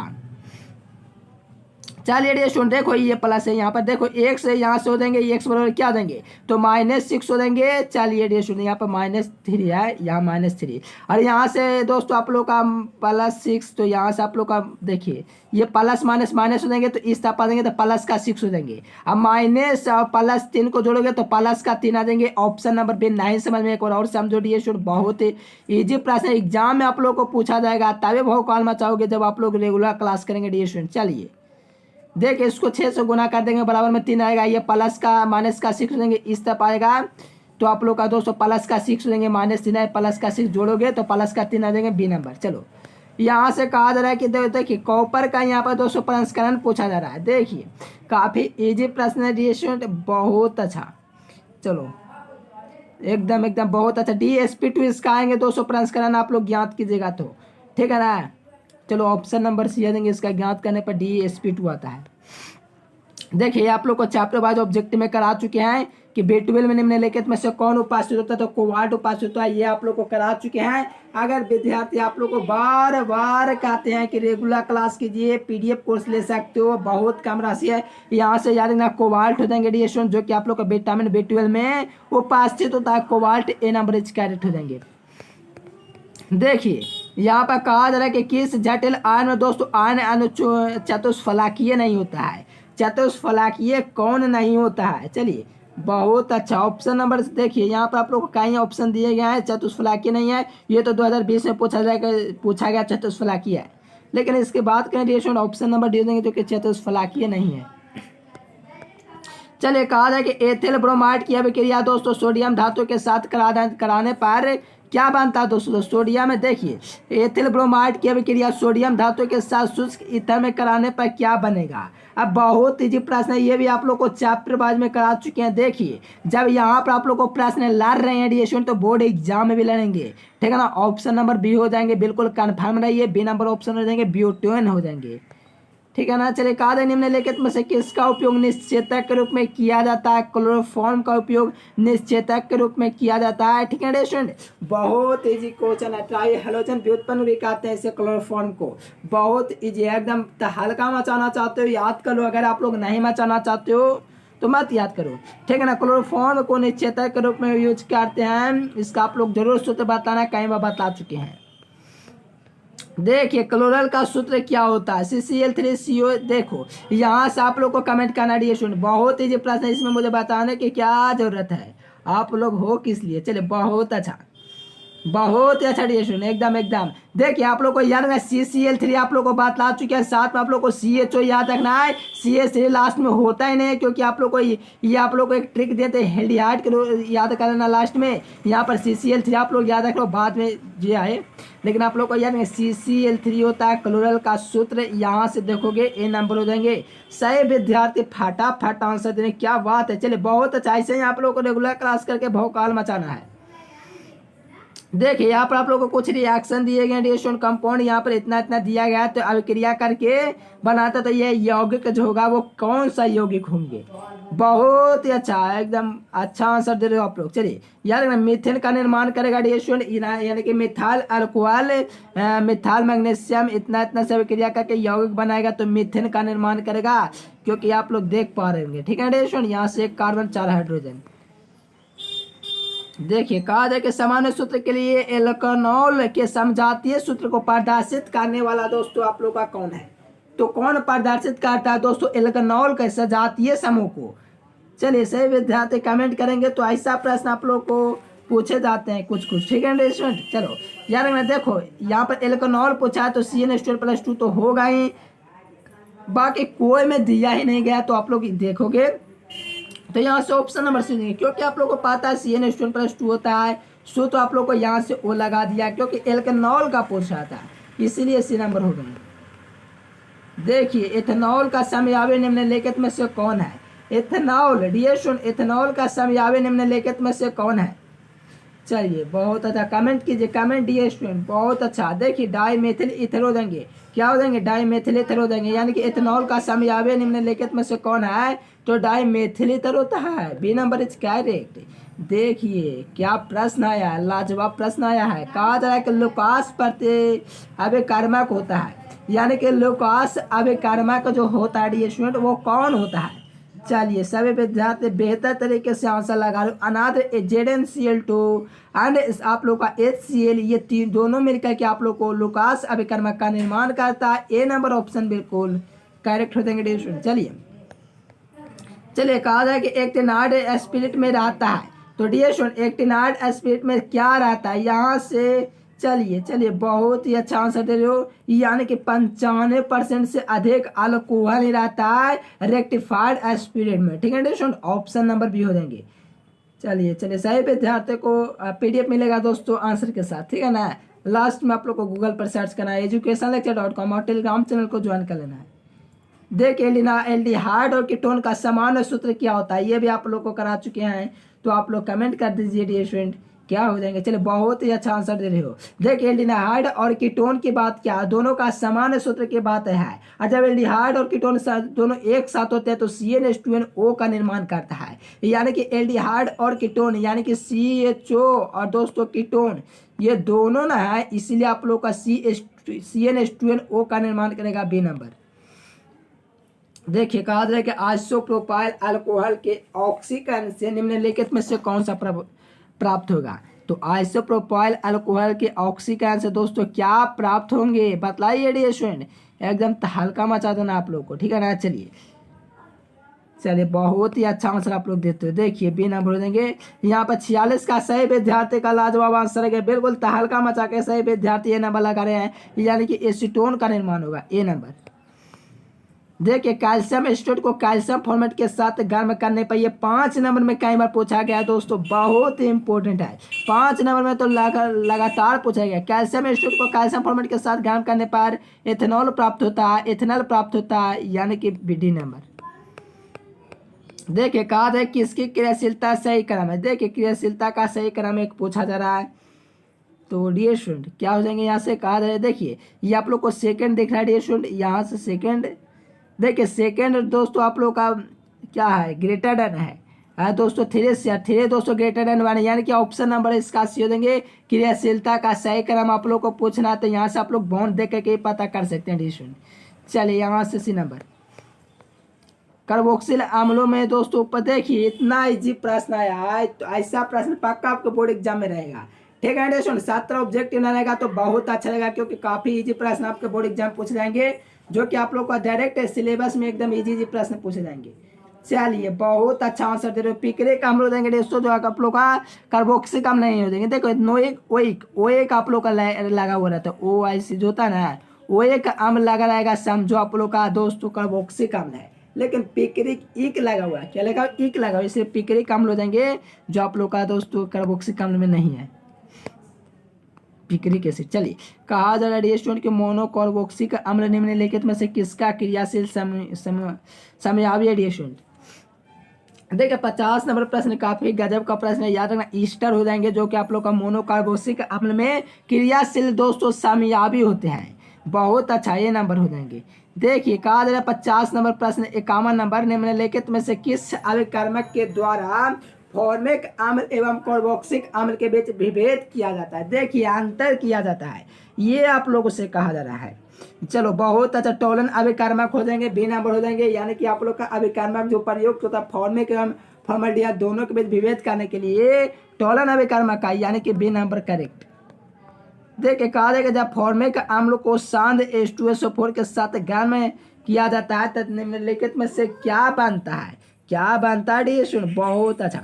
चलिए डियर स्टूडेंट देखो ये प्लस है, यहाँ पर देखो एक से यहाँ से हो देंगे, एक्स बराबर क्या देंगे तो -6 हो देंगे। चलिए डियर स्टूडेंट यहाँ पर -3 है, यहाँ -3 और यहाँ से दोस्तों आप लोग का +6, तो यहाँ से आप लोग का देखिए ये प्लस माइनस माइनस हो देंगे तो इस तरफ आ देंगे तो प्लस का 6 हो देंगे। अब माइनस और +3 को जोड़ोगे तो प्लस का 3 आ देंगे। ऑप्शन नंबर बी नहीं समझ में एक और समझो डियर स्टूडेंट, बहुत ही ईजी प्रश्न है, एग्जाम में आप लोग को पूछा जाएगा, तभी बहुत कॉल मचाओगे जब आप लोग रेगुलर क्लास करेंगे डियर स्टूडेंट। चलिए देखिए इसको 6 से गुना कर देंगे, बराबर में 3 आएगा, ये प्लस का माइनस का 6 देंगे, इस तरफ आएगा तो आप लोग का दोस्तों प्लस का 6 देंगे, -3 है, प्लस का 6 जोड़ोगे तो प्लस का 3 आ देंगे, बी नंबर। चलो यहाँ से कहा जा रहा है कि देखिए कॉपर का यहाँ पर दोस्तों प्रसंस्करण पूछा जा रहा है। देखिए काफ़ी इजी प्रश्न है डियर स्टूडेंट, बहुत अच्छा। चलो एकदम एकदम बहुत अच्छा। DsP2 इसका आएंगे दोस्तों प्रसंस्करण, आप लोग ज्ञात कीजिएगा तो ठीक है ना। चलो ऑप्शन नंबर सी देंगे, इसका ज्ञात करने पर DsP2 आता है। देखिए आप लोग को चैप्टर वाइज ऑब्जेक्टिव में करा चुके हैं कि B12 में निम्नलिखित में से कौन उपस्थित होता है, तो कोबाल्ट उपस्थित होता है, ये आप लोग को करा चुके हैं। अगर विद्यार्थी आप लोग को बार बार कहते हैं कि रेगुलर क्लास कीजिए, PDF कोर्स ले सकते हो, बहुत कम राशि है, यहाँ से याद रखना कोबाल्ट हो जाएंगे डियर स्टूडेंट, जो कि आप लोग का विटामिन B12 में उपस्थित होता है, कोबाल्ट ए नंबर कैरेट हो जाएंगे। देखिए यहाँ पर कहा जा रहा है कि किस जटिल आयन में दोस्तों आयन अणु चतुष्फलकीय नहीं होता है, चतुष्फलकीय कौन नहीं होता है। चलिए बहुत अच्छा। ऑप्शन नंबर देखिए यहाँ पर आप लोग को कई ऑप्शन दिए गए हैं, चतुष्फलकीय नहीं है, ये तो 2020 में पूछा गया चतुष्फलकीय है, लेकिन इसके बाद कहें डियर ऑप्शन नंबर डी देंगे जो कि चतुष्फलकीय नहीं है। चलिए कहा जाए कि एथिल ब्रोमाइड की अभिक्रिया दोस्तों सोडियम धातु के साथ कराने पर क्या बनता है दोस्तों, सोडियम में देखिए एथिल ब्रोमाइड की अभिक्रिया सोडियम धातु के साथ शुष्क ईथर में कराने पर क्या बनेगा। अब बहुत इजी प्रश्न है, ये भी आप लोग को चैप्टर वाइज में करा चुके हैं। देखिए जब यहाँ पर आप लोग को प्रश्न लड़ रहे हैं डियर स्टूडेंट तो बोर्ड एग्जाम में भी लड़ेंगे, ठीक है ना। ऑप्शन नंबर बी हो जाएंगे, बिल्कुल कन्फर्म रहिए, बी नंबर ऑप्शन हो जाएंगे, ब्यूटेन हो जाएंगे, ठीक है ना। चलिए कहा जाए निम्नलिखित में से किसका उपयोग निश्चेतक के रूप में किया जाता है, क्लोरोफॉर्म का उपयोग निश्चेतक के रूप में किया जाता है, ठीक है स्टूडेंट। बहुत इजी क्वेश्चन है, ट्राई हेलोजन व्युत्पन्न भी कहते हैं इसे क्लोरोफॉर्म को, बहुत इजी है एकदम। हल्का मचाना चाहते हो याद कर लो, अगर आप लोग नहीं मचाना चाहते हो तो मत याद करो, ठीक है ना। क्लोरोफॉर्म को निश्चेतक के रूप में यूज करते हैं, इसका आप लोग जरूर सूत्र बताना, कई बार बता चुके हैं। देखिए क्लोरल का सूत्र क्या होता है, CCl3CO। देखो यहाँ से आप लोग को कमेंट करना डियर स्टूडेंट, बहुत ही प्रश्न है, इसमें मुझे बताने की क्या जरूरत है, आप लोग हो किस लिए। चलिए बहुत अच्छा, बहुत ही अच्छा डियर स्टूडेंट, एकदम एकदम। देखिए आप लोग को याद रखना CCl3 आप लोग को बता चुके हैं, साथ में आप लोग को CHO याद रखना है, CH3 लास्ट में होता ही नहीं है, क्योंकि आप लोग को ये आप लोग को एक ट्रिक देते हैं हेल्डिहाइड के याद कर लेना लास्ट में। यहाँ पर CCl3 आप लोग याद रख लो, बाद में ये आए, लेकिन आप लोग को याद रखना CCl3 होता है क्लोरल का सूत्र। यहाँ से देखोगे ए नंबर हो जाएंगे। सही विद्यार्थी फटाफट आंसर देने, क्या बात है। चलिए बहुत अच्छा, ऐसे ही आप लोग को रेगुलर क्लास करके भौकाल मचाना है। देखिए यहाँ पर आप लोगों को कुछ रिएक्शन दिए गए डियर स्टूडेंट, कंपाउंड यहाँ पर इतना इतना दिया गया है, तो अभिक्रिया करके बनाता तो ये यौगिक जो होगा वो कौन सा यौगिक होंगे। बहुत ही अच्छा, एकदम अच्छा आंसर दे रहे हो आप लोग। चलिए यार मीथेन का निर्माण करेगा डियर स्टूडेंट, यानी कि मिथाइल अल्कोहल मिथाइल मैग्नीशियम इतना इतना से अभिक्रिया करके यौगिक बनाएगा तो मीथेन का निर्माण करेगा, क्योंकि आप लोग देख पा रहे होंगे, ठीक है डियर स्टूडेंट। यहाँ से 1 कार्बन 4 हाइड्रोजन। देखिए कहा जाए कि सामान्य सूत्र के लिए एल्कनॉल के समजातीय सूत्र को प्रदर्शित करने वाला दोस्तों आप लोग का कौन है, तो कौन प्रदर्शित करता है दोस्तों एल्कनॉल के सजातीय समूह को। चलिए सही विद्यार्थी कमेंट करेंगे तो ऐसा प्रश्न आप लोग को पूछे जाते हैं कुछ कुछ, ठीक है स्टूडेंट। चलो यार मैं देखो यहाँ पर एल्कनॉल पूछा है तो CN2+2 तो होगा ही, बाकी कोई में दिया ही नहीं गया, तो आप लोग देखोगे तो यहाँ से ऑप्शन नंबर सी देंगे, क्योंकि आप लोग को पता है CN2+2 होता है, सो तो आप लोग को यहाँ से ओ लगा दिया, क्योंकि एल्कनॉल का पूछा था इसीलिए सी नंबर हो गए। देखिए एथेनॉल का समयावी निम्नलिखित में से कौन है, एथेनॉल डियर स्टूडेंट, एथेनॉल का समयावी निम्नलिखित में से कौन है। चलिए बहुत अच्छा, कमेंट कीजिए, कमेंट डियर स्टूडेंट, बहुत अच्छा। देखिए डाइमेथिल ईथर हो देंगे, क्या हो देंगे, डाइमेथिल ईथर हो देंगे, यानी कि एथेनॉल का समयावी निम्नलिखित में से कौन है, तो डाइमेथिल ईथर होता है, बी नंबर इज करेक्ट। देखिए क्या प्रश्न आया है, लाजवाब प्रश्न आया है। कहा जा रहा है कि लुकास प्रतिअभिकर्मक होता है, यानी कि लूकास अभिकर्मक जो होता है डियर स्टूडेंट वो कौन होता है। चलिए सभी विद्यार्थी बेहतर तरीके से आंसर लगा लो। अनादर ZnCl2 एंड आप लोग का HCl, ये तीन दोनों मिलकर के आप लोग को लूकास अभिकर्मक का निर्माण करता है। ए नंबर ऑप्शन बिल्कुल करेक्ट हो जाएंगे डियर स्टूडेंट। चलिए कहा जाए कि एक्टिनाइड स्पिरिट में रहता है, तो डियर स्टूडेंट एक्टिनाइड स्पिरिट में क्या रहता है यहाँ से। चलिए बहुत ही अच्छा आंसर दे रहे हो, यानी कि 95% से अधिक अल्कोहल रहता है रेक्टिफाइड स्पिरिट में। ठीक है dear student, option number B हो जाएंगे। चलिए सही विद्यार्थी को PDF मिलेगा दोस्तों आंसर के साथ, ठीक है ना। लास्ट में आप लोग को गूगल पर सर्च करना है educationlecture.com और टेलीग्राम चैनल को ज्वाइन कर लेना है। देखिए एल्डिहाइड और कीटोन का सामान्य सूत्र क्या होता है, ये भी आप लोग को करा चुके हैं, तो आप लोग कमेंट कर दीजिए डियर स्टूडेंट क्या हो जाएंगे। चलिए बहुत ही अच्छा आंसर दे रहे हो। देखिए एल्डिहाइड और कीटोन की बात क्या है, दोनों का सामान्य सूत्र की बात है। और जब एल्डिहाइड और कीटोन दोनों एक साथ होते हैं तो CnH2nO का निर्माण करता है, यानी कि एल्डिहाइड और कीटोन यानी कि CHO और दोस्तों कीटोन ये दोनों ना है, इसीलिए आप लोग का CnH2nO का निर्माण करेगा बी नंबर। देखिए कहा जाए कि आइसोप्रोपाइल अल्कोहल के ऑक्सीकरण से निम्नलिखित में से कौन सा प्राप्त होगा। तो आइसोप्रोपाइल अल्कोहल के ऑक्सीकरण से दोस्तों क्या प्राप्त होंगे बतलाइए डियर स्टूडेंट, एकदम हल्का मचा देना आप लोग को, ठीक है ना। चलिए बहुत ही अच्छा आंसर आप लोग देते हो। देखिए बी नंबर हो देंगे यहाँ पर 46 का सही विद्यार्थी का लाजवाब आंसर है, बिल्कुल तहलका मचा के सही विद्यार्थी ये नंबर लगा रहे हैं, यानी कि एसीटोन का निर्माण होगा ए नंबर। देखिए कैल्शियम एसिटेट को कैल्शियम फॉर्मेट के साथ गर्म करने पर, ये 5 नंबर में कई बार पूछा गया है दोस्तों, बहुत ही इंपॉर्टेंट है। 5 नंबर में तो लगातार पूछा गया। कैल्शियम एसिटेट को कैल्शियम फॉर्मेट के साथ गर्म करने पर एथेनॉल प्राप्त होता है, यानी कि डी नंबर। देखिए कहा जाए किसकी क्रियाशीलता सही क्रम है। देखिए क्रियाशीलता का सही क्रम एक पूछा जा रहा है, तो डियर स्टूडेंट क्या हो जाएंगे यहाँ से। कहा जाए देखिए ये आप लोग को सेकंड दिख रहा है डियर स्टूडेंट, यहाँ से सेकंड। देखिए सेकंड दोस्तों आप लोग का क्या है ग्रेटर देन है दोस्तों, थ्री दोस्तों ग्रेटर देन 1, यानी कि ऑप्शन नंबर इसका सी हो देंगे। क्रियाशीलता का सही क्रम आप लोग को पूछना, तो यहाँ से आप लोग बॉन्ड देख करके पता कर सकते हैं डियर स्टूडेंट। चलिए यहाँ से सी नंबर कार्बोक्सिल अम्लों में दोस्तों ऊपर देखिए इतना इजी प्रश्न आया है, तो ऐसा प्रश्न पक्का आपके बोर्ड एग्जाम में रहेगा, ठीक है स्टूडेंट। 17 ऑब्जेक्टिव ना रहेगा तो बहुत अच्छा रहेगा, क्योंकि काफी इजी प्रश्न आपके बोर्ड एग्जाम पूछ जाएंगे, जो कि आप लोग का डायरेक्ट सिलेबस में एकदम इजी प्रश्न पूछे जाएंगे। चलिए बहुत अच्छा आंसर दे रहे हो। पिकरिक अम्ल हो जाएंगे दोस्तों, जो आप लोग का कार्बोक्सिलिक अम्ल नहीं हो जाएंगे। देखो नोइक ओइक आप लोग का लगा हुआ रहता है, OIC जो होता है ना, ओइक अम्ल लगा रहेगा, समझो आप लोग का दोस्तों कार्बोक्सिलिक अम्ल है। लेकिन पिकरिक इक लगा हुआ है, क्या लगा इक लगा हुआ, इसलिए पिकरिक अम्ल हो जाएंगे, जो आप लोग का दोस्तों कार्बोक्सिलिक अम्ल में नहीं है पिकरिक एसिड। चलिए कहा जा रहा है स्टूडेंट कि मोनोकार्बोक्सिलिक अम्ल निम्नलिखित में से किसका क्रियाशील समयावी है स्टूडेंट। देखिए 50 नंबर प्रश्न काफी गजब का प्रश्न है, याद रखना ईस्टर हो जाएंगे, जो कि आप लोग का मोनोकार्बोक्सिलिक अम्ल में क्रियाशील दोस्तों समयावी होते हैं। बहुत अच्छा ये नंबर हो जाएंगे। देखिए कहा जा रहा है 50 नंबर प्रश्न 51 नंबर निम्नलिखित में से किस अभिकर्मक के द्वारा फॉर्मिक अम्ल एवं कार्बोक्सिलिक अम्ल के बीच विभेद किया जाता है। देखिए अंतर किया जाता है, ये आप लोगों से कहा जा रहा है। चलो बहुत अच्छा, टोलन अभिकर्मक हो जाएंगे, बी नंबर हो जाएंगे, यानी कि आप लोग का अभिकर्मक जो प्रयुक्त होता है फॉर्मिक एवं फॉर्मल्डिहाइड दोनों के बीच विभेद करने के लिए टोलन अभिकर्मक का, यानी कि बी नंबर करेक्ट। देखिए कहा जाएगा जब फॉर्मिक अम्ल को सांद H2SO4 के साथ गर्म किया जाता है तो निम्नलिखित में से क्या बनता है, क्या बनता है सुन। बहुत अच्छा,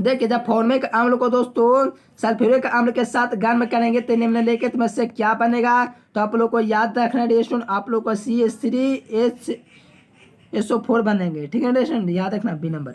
देखिए जब फॉर्मिक अम्ल को दोस्तों सल्फ्यूरिक अम्ल के साथ गर्म करेंगे तो निम्नलिखित में से क्या बनेगा, तो आप लोग को याद रखना स्टूडेंट, आप लोग को CH3SO4 बनेंगे, ठीक है स्टूडेंट, याद रखना बी नंबर।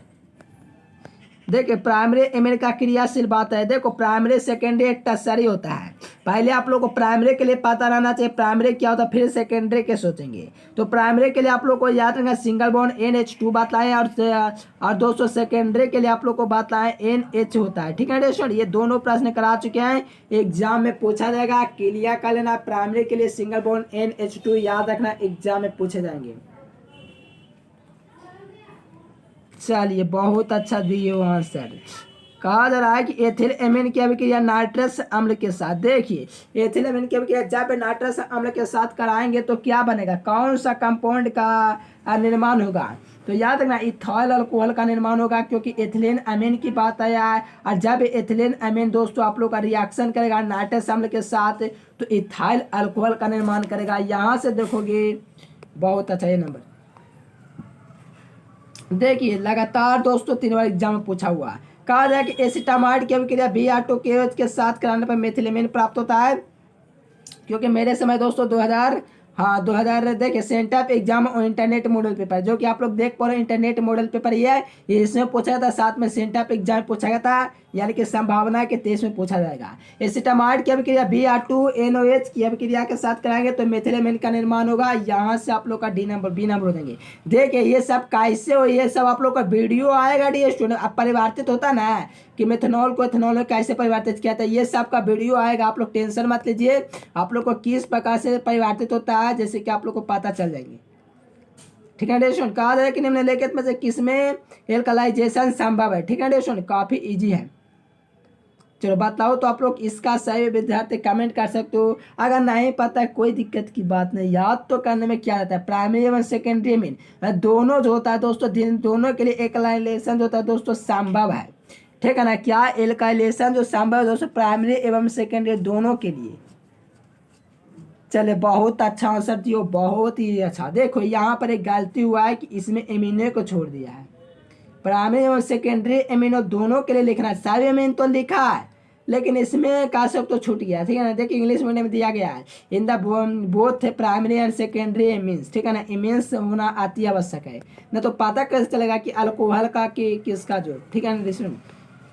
देखिए प्राइमरी एमिन का क्रियाशील बात है। देखो प्राइमरी सेकेंडरी टर्सरी होता है, पहले आप लोग को प्राइमरी के लिए पता रहना चाहिए प्राइमरी क्या होता है, फिर सेकेंडरी के सोचेंगे। तो प्राइमरी के लिए आप लोग को याद रखना सिंगल बॉन्ड NH2 बताएं, और दोस्तों सेकेंडरी के लिए आप लोग को बताएं NH होता है, ठीक है स्टूडेंट। ये दोनों प्रश्न करा चुके हैं, एग्जाम में पूछा जाएगा, क्लियर कर लेना। प्राइमरी के लिए सिंगल बॉन्ड NH2 याद रखना, एग्जाम में पूछे जाएंगे। चलिए बहुत अच्छा दिए हो आंसर। कहा जा रहा है कि एथिल एमीन की अभिक्रिया नाइट्रस अम्ल के साथ, देखिए एथिल एमीन की अभिक्रिया जब नाइट्रस अम्ल के साथ कराएंगे तो क्या बनेगा, कौन सा कंपाउंड का निर्माण होगा। तो याद रखना इथाइल अल्कोहल का निर्माण होगा, क्योंकि एथिलीन अमीन की बात आया है। और जब एथिलीन अमीन दोस्तों आप लोग का रिएक्शन करेगा नाइट्रस अम्ल के साथ तो इथाइल अल्कोहल का निर्माण करेगा। यहाँ से देखोगे बहुत अच्छा ये नंबर। देखिए लगातार दोस्तों 3 बार एग्जाम में पूछा हुआ है। कहा जाए कि एसिटामाइड की अभिक्रिया Br2KOH के साथ कराने पर मेथिलेमिन प्राप्त होता है, क्योंकि मेरे समय दोस्तों 2000 देखिए सेंटअप एग्जाम और इंटरनेट मॉडल पेपर जो कि आप लोग देख पा रहे हैं, इंटरनेट मॉडल पेपर ये है, इसमें पूछा गया था, साथ में सेंटअप एग्जाम पूछा गया था, यानी कि संभावना है कि 23 में पूछा जाएगा। एसिटामाइड की अभिक्रिया Br2NOH की अभिक्रिया के साथ कराएंगे तो मेथिलेमिन का निर्माण होगा। यहाँ से आप लोग का बी नंबर हो जाएंगे। देखिए ये सब कैसे हो, ये सब आप लोग का वीडियो आएगा डी स्टूडेंट, अब परिवर्तित होता ना कि मेथनॉल को एथनॉल में कैसे परिवर्तित किया था, ये सब का वीडियो आएगा, आप लोग टेंशन मत लीजिए। आप लोग को किस प्रकार से परिवर्तित होता है जैसे कि आप लोग को पता चल जाएंगे, ठीक है डेशन। कहा जाए कि निम्नलिखित में से किसमें एल्कलाइजेशन संभव है, ठीक है डेशन, काफी इजी है। चलो बताओ तो आप लोग इसका सही विद्यार्थी कमेंट कर सकते हो। अगर नहीं पता है कोई दिक्कत की बात नहीं, याद तो करने में क्या रहता है, प्राइमरी एवं सेकेंडरी मीन दोनों जो होता है दोस्तों, दोनों के लिए एल्काइलेशन जो होता है दोस्तों संभव है, ठीक है ना। क्या एल्काइलेशन जो संभव है दोस्तों प्राइमरी एवं सेकेंडरी दोनों के लिए। चले बहुत अच्छा आंसर दियो, बहुत ही अच्छा। देखो यहाँ पर एक गलती हुआ है कि इसमें एमिनो को छोड़ दिया है, प्राइमरी एवं सेकेंडरी एमिनो दोनों के लिए लिखना है, सारे एमिन तो लिखा है लेकिन इसमें काशक तो छूट गया, ठीक है ना। देखिए इंग्लिश मीडियम में दिया गया है in the both primary and secondary एमिन्स, ठीक है ना, एमिन्स होना अति आवश्यक है, न तो पता कैसे चलेगा कि अल्कोहल का कि किसका जो, ठीक है ना।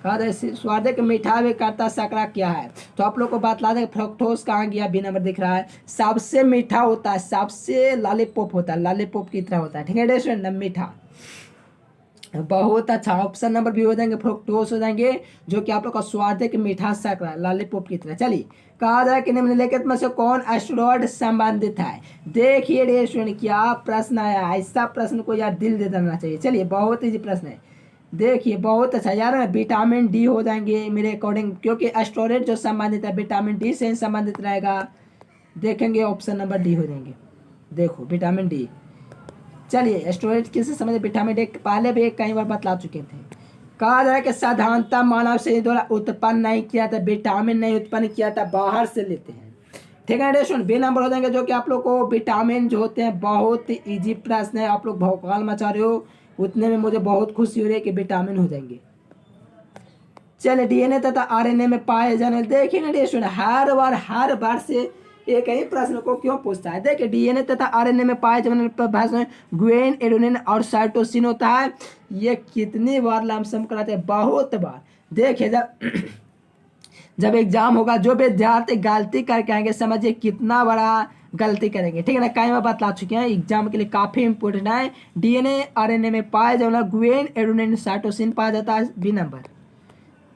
कहा जाए स्वादिक मीठा भी करता सकरा क्या है, तो आप लोग को बतला दें फ्रक्टोज कहाँ गया, बी नंबर दिख रहा है। सबसे मीठा होता है, सबसे लॉलीपॉप होता है, लॉलीपॉप की तरह होता है, ठीक है डेस्टूडेंट, मीठा। बहुत अच्छा ऑप्शन नंबर भी हो जाएंगे, फ्रुक्टोज हो जाएंगे, जो कि आप लोग का स्वादिक मीठा सकरा लॉलीपॉप की तरह। चलिए कहा जाए कि निम्नलिखित में से कौन एस्टेरॉयड संबंधित है। देखिए रेस्टोरेंट क्या प्रश्न आया, ऐसा प्रश्न को यार दिल दे देना चाहिए। चलिए बहुत इजी प्रश्न है, देखिए बहुत अच्छा यार, विटामिन डी हो जाएंगे मेरे अकॉर्डिंग, क्योंकि एस्टेरॉयड जो संबंधित है विटामिन डी से संबंधित रहेगा। देखेंगे ऑप्शन नंबर डी हो जाएंगे, देखो विटामिन डी। चलिए एस्टेरॉयड किससे समझे, विटामिन डी पहले भी कई बार बतला चुके थे। कहा जाए कि साधारणतः मानव शरीर द्वारा उत्पन्न नहीं किया था, विटामिन नहीं उत्पन्न किया था, बाहर से लेते हैं, ठीक है डेशन, बी नंबर हो जाएंगे। जो कि आप लोग को विटामिन जो होते हैं, बहुत इजी प्रश्न है, आप लोग भौकाल मचा रहे हो, उतने में मुझे बहुत खुशी हो रही है कि विटामिन हो जाएंगे। चलिए डीएनए तथा आरएनए में पाए जाने, देखिए ना डेशन हर बार से एक ही प्रश्न को क्यों पूछता है। देखिए डीएनए तथा आरएनए में पाए जाने पर भाषा में ग्वेन, एडेनिन और साइटोसिन होता है। ये कितनी बार लमसम कराते हैं, बहुत बार। देखिए जब एग्जाम होगा जो विद्यार्थी गलती करके आएंगे समझिए कितना बड़ा गलती करेंगे, ठीक है ना। कई बार बतला चुके हैं, एग्जाम के लिए काफी इंपोर्टेंट है। डीएनए आरएनए में पाया जाने ग्वेन, एडेनिन, साइटोसिन पाया जाता है, बी नंबर।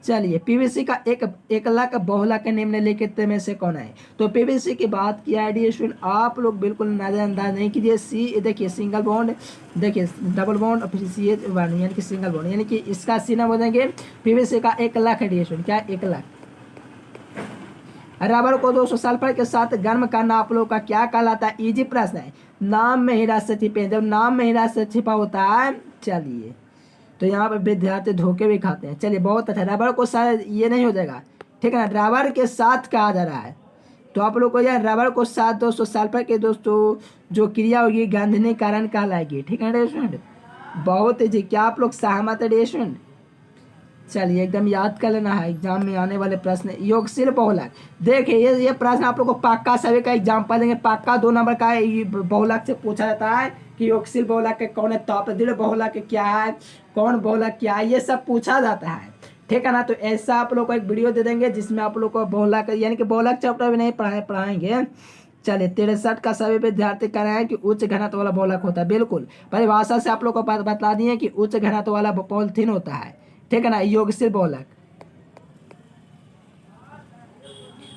चलिए पीवीसी का एक एकलक बहुलक निम्नलिखित में से कौन है। तो पीवीसी की बात किया है स्टूडेंट, आप लोग बिल्कुल नजरअंदाज नहीं कीजिए। सी देखिए सिंगल बॉन्ड, देखिए डबल बॉन्ड और फिर सी यानी कि सिंगल बॉन्ड, यानी कि इसका सी नाम हो जाएंगे पीवीसी का एकलक है स्टूडेंट, क्या एकलक। रबर को 200 सल्फर के साथ गर्म करना आप लोग का क्या कहलाता है, इजी प्रश्न है। नाम में हीरा से छिपे, जब नाम में हीरा से छिपा होता है, चलिए तो यहाँ पर विद्यार्थी धोखे भी खाते हैं। चलिए बहुत अच्छा, रबर को शायद ये नहीं हो जाएगा, ठीक है ना, रबर के साथ कहा जा रहा है। तो आप लोग को यार रबर को साथ 200 सल्फर के दोस्तों जो क्रिया होगी गंधनी कारण कहलाएगी, ठीक है स्टूडेंट। बहुत जी, क्या आप लोग सहमत है स्टूडेंट। चलिए एकदम याद कर लेना है, एग्जाम में आने वाले प्रश्न। योगशील बहुलक, देखिए ये प्रश्न आप लोग को पक्का सभी का एग्जाम्पल देंगे, पक्का 2 नंबर का बहुलक से पूछा जाता है कि योगशील बहुलक के कौन है, तापदृढ़ बहुलक क्या है, कौन बहुलक क्या है, ये सब पूछा जाता है, ठीक है ना। तो ऐसा आप लोग को एक वीडियो दे देंगे जिसमें आप लोग को बहुलक यानी कि बहुलक चैप्टर भी नहीं पढ़ाएंगे। चलिए 63 का सभी विद्यार्थी कह रहे हैं कि उच्च घनत्व वाला बहुलक होता है, बिल्कुल परिभाषा से आप लोग को बता दिए कि उच्च घनत्व वाला पॉलिथीन होता है, ठीक है ना, योगशील बहुलक।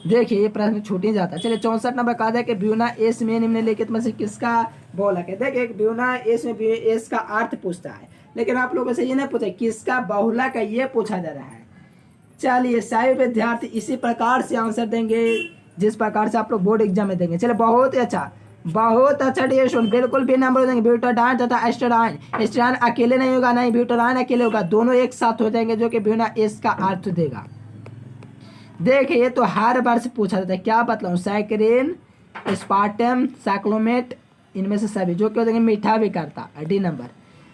देखिए ये प्रश्न छूट ही जाता है। चलिए 64 नंबर कहा जाए कि ब्यूना एस में निम्नलिखित में से किसका बहुलक है। देखिए ब्यूना एस में एस का अर्थ पूछता है, लेकिन आप लोगों से ये नहीं पूछा किसका बहुलक है, ये पूछा जा रहा है। चलिए सभी विद्यार्थी इसी प्रकार से आंसर देंगे जिस प्रकार से आप लोग बोर्ड एग्जाम में देंगे। चलिए बहुत ही अच्छा, बहुत अच्छा डियर स्टूडेंट, बिल्कुल भी नंबर हो जाएंगे। ब्यूटाडाइन तथा एस्टेडाइन, एस्टेडाइन अकेले नहीं होगा, नहीं ब्यूटाडाइन अकेले होगा, दोनों एक साथ हो जाएंगे जो कि बिना इसका अर्थ देगा। देखिए ये तो हर बार से पूछा जाता है, क्या बतलाऊं, साइक्रिन, स्पार्टम, साइक्लोमेट, इनमें से सभी जो कि हो जाएंगे मीठा भी करता। D number.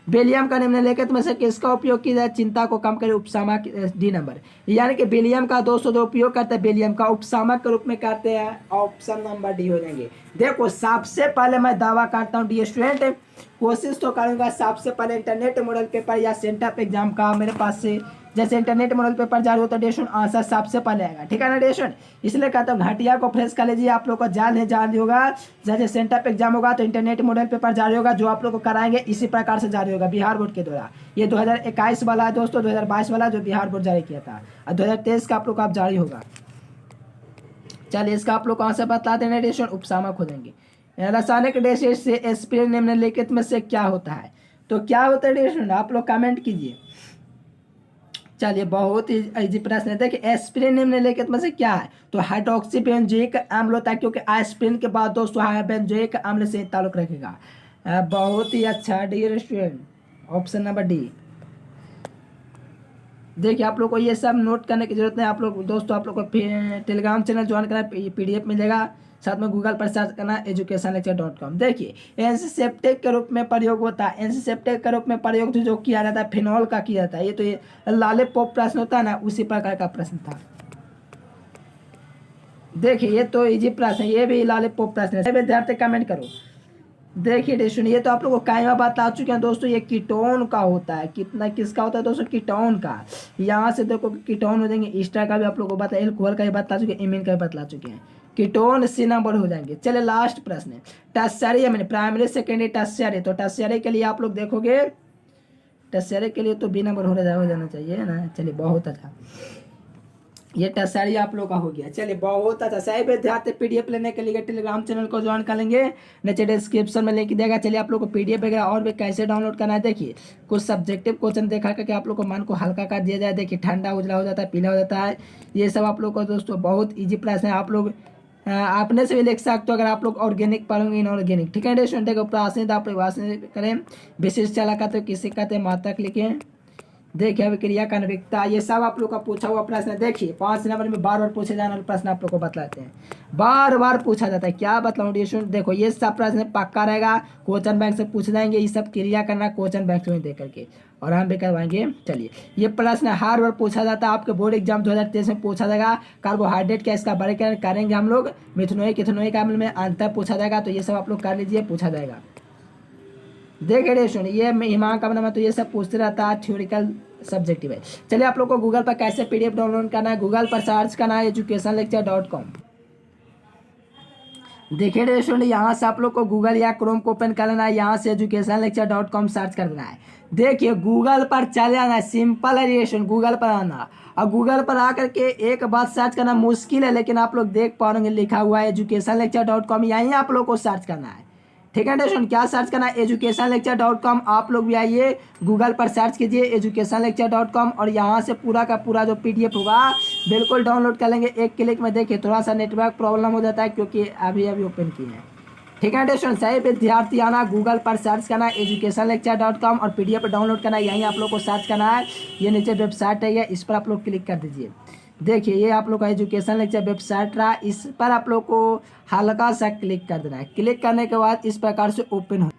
बेलियम का निम्नलिखित में से किसका उपयोग किया जाए चिंता को कम करे उपशामक। D number. यानी कि बेलियम का दोस्तों जो उपयोग करते हैं बेलियम का उपशामक के रूप में करते हैं, ऑप्शन नंबर डी हो जाएंगे। देखो सबसे पहले मैं दावा करता हूँ डी स्टूडेंट, कोशिश तो करूंगा सबसे पहले इंटरनेट मॉडल पेपर या सेंटअप एग्जाम का मेरे पास से जैसे इंटरनेट मॉडल पेपर जारी होता है डेशन आंसर सबसे पहले आएगा, ठीक है ना डेशन। इसलिए कहता हूँ घटिया को फ्रेश कर लीजिए, आप लोग को जान होगा जैसे सेंटअप एग्जाम होगा तो इंटरनेट मॉडल पेपर जारी होगा, जो आप लोग को कराएंगे इसी प्रकार से जारी होगा बिहार बोर्ड के द्वारा। ये 2021 वाला है दोस्तों, 2022 वाला जो बिहार बोर्ड जारी किया था, और 2023 का आप लोग का आप जारी होगा। चलिए इसका आप लोग को आंसर बता देना डेशन उपशामक हो जाएंगे। रासायनिक डेशन से एस्पिरिन निम्नलिखित में से क्या होता है, तो क्या होता है डेशन आप लोग कमेंट कीजिए। चलिए बहुत ही इजी प्रश्न है। देखिए एस्पिरिन निम्नलिखित में से क्या है, तो हाइड्रोक्सी बेंजोइक अम्ल होता है, क्योंकि एस्पिरिन के बाद दोस्तों बेंजोइक अम्ल से ताल्लुक रखेगा। बहुत ही अच्छा dear student, option number D. देखिए आप लोग को ये सब नोट करने की जरूरत नहीं, आप लोग दोस्तों आप लोग को टेलीग्राम चैनल ज्वाइन करना, PDF मिलेगा, साथ में गूगल पर सर्च करना educationlecture.com। देखिए एंटीसेप्टिक के रूप में प्रयोग होता है, एंटीसेप्टिक के रूप में प्रयोग जो किया जाता है फिनॉल का किया जाता है। ये तो ये लॉलीपॉप प्रश्न होता है ना, उसी प्रकार का प्रश्न था। देखिए ये तो इजी प्रश्न है, ये भी लॉलीपॉप प्रश्न है। विद्यार्थी कमेंट करो। देखिए डेशन ये तो आप लोग को कायमा बता चुके हैं दोस्तों, ये कीटोन का होता है, कितना किसका होता है दोस्तों, कीटोन का। यहाँ से देखो कीटोन हो जाएंगे, ईस्टर का भी आप लोग को बता, एल्कोहल का भी बता चुके हैं, इमिन का भी बता चुके हैं, कीटोन सी नंबर हो जाएंगे। चलिए लास्ट प्रश्न है टर्शियरी, मैंने प्राइमरी सेकेंडरी टर्शियरी, तो टर्शियरी के लिए आप लोग देखोगे, टर्शियरी के लिए तो बी नंबर हो जाना चाहिए ना। चलिए बहुत अच्छा, ये टर्शियरी आप लोग का हो गया। चलिए बहुत अच्छा, सही विद्यार्थी PDF लेने के लिए टेलीग्राम चैनल को ज्वाइन कर लेंगे, नीचे डिस्क्रिप्शन में लिंक देगा। चलिए आप लोग को PDF वगैरह और भी कैसे डाउनलोड करना है, देखिए कुछ सब्जेक्टिव क्वेश्चन देखा करके आप लोग को मन को हल्का कर दिया जाए। देखिए ठंडा उजला हो जाता है, पीला हो जाता है, ये सब आप लोग को दोस्तों बहुत ईजी प्रश्न है, आप लोग अपने से भी लिख सकते हो अगर आप लोग ऑर्गेनिक पढ़ोगे इनऑर्गेनिक, ठीक है डेशन। देखो प्रासनिक आप लोग करें, विशिष्ट चला कहते हो, किसे कहते हैं, मात्रक लिखें। देखिए अभिक्रिया का अनभिक्ता, ये सब आप लोग का पूछा हुआ प्रश्न है। देखिए 5 नंबर में बार बार पूछे जाने वाले प्रश्न आप लोग को बतलाते हैं, बार बार पूछा जाता है। क्या बतलाऊं डेशन, देखो ये सब प्रश्न पक्का रहेगा, क्वेश्चन बैंक से पूछ जाएंगे, ये सब क्रिया करना क्वेश्चन बैंक में दे करके, और हम भी करवाएंगे। चलिए ये प्रश्न हर बार पूछा जाता है, आपके बोर्ड एग्जाम 2023 में पूछा जाएगा। कार्बोहाइड्रेट क्या इसका वर्गीकरण करेंगे हम लोग, मिथनोइक इथनोइक अम्ल में अंतर पूछा जाएगा, तो ये सब आप लोग कर लीजिए, पूछा जाएगा। देखिए डेशन ये हिमांक का तो ये सब पूछते रहता है, थ्योरिकल सब्जेक्टिव है। चलिए आप लोग को गूगल पर कैसे PDF डाउनलोड करना है, गूगल पर सर्च करना है educationlecture.com। देखिए डेशन यहाँ से आप लोग को गूगल या क्रोम को ओपन कर लेना है, यहाँ से educationlecture.com सर्च कर देना है। देखिए गूगल पर चले आना है, सिंपल है डेशन, गूगल पर आना और गूगल पर आकर के एक बात सर्च करना मुश्किल है, लेकिन आप लोग देख पाओगे लिखा हुआ है educationlecture.com, यहीं आप लोग को सर्च करना है, ठीक है डेशन। क्या सर्च करना है, educationlecture.com। आप लोग भी आइए गूगल पर सर्च कीजिए educationlecture.com, और यहाँ से पूरा का पूरा जो PDF होगा बिल्कुल डाउनलोड कर लेंगे एक क्लिक में। देखिए थोड़ा सा नेटवर्क प्रॉब्लम हो जाता है क्योंकि अभी ओपन किए हैं, ठीक है डेशन। सही विद्यार्थी आना, गूगल पर सर्च करना है educationlecture.com और PDF डाउनलोड करना है, यहीं आप लोग को सर्च करना है। ये नीचे वेबसाइट है, इस पर आप लोग क्लिक कर दीजिए। देखिए ये आप लोग का एजुकेशन लेक्चर वेबसाइट रहा, इस पर आप लोग को हल्का सा क्लिक कर देना है। क्लिक करने के बाद इस प्रकार से ओपन हो,